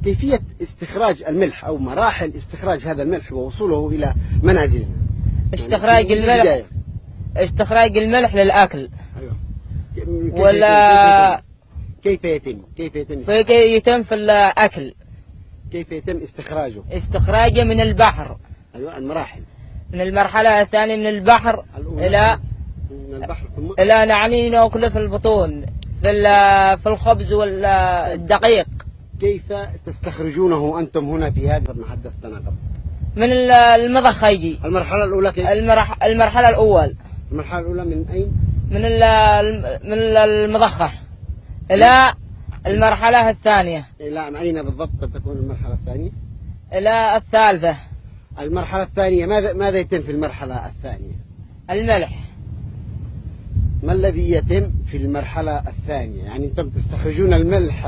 كيفية استخراج الملح أو مراحل استخراج هذا الملح ووصوله إلى منازلنا. استخراج الملح للأكل. أيوه. ولا كيف يتم في الأكل. كيف يتم استخراجه من البحر. أيوه. المراحل من المرحلة الثانية من البحر إلى نعني نأكله في البطون في الخبز والدقيق. كيف تستخرجونه أنتم هنا في هذا ما حدثتنا قبل؟ من المضخ يجي. المرحلة الأولى كيف؟ المرحلة الأولى من أين؟ من المضخة إلى المرحلة الثانية. إلى أين بالضبط تكون المرحلة الثانية؟ إلى الثالثة. المرحلة الثانية ماذا يتم في المرحلة الثانية؟ الملح. ما الذي يتم في المرحلة الثانية؟ يعني أنتم تستخرجون الملح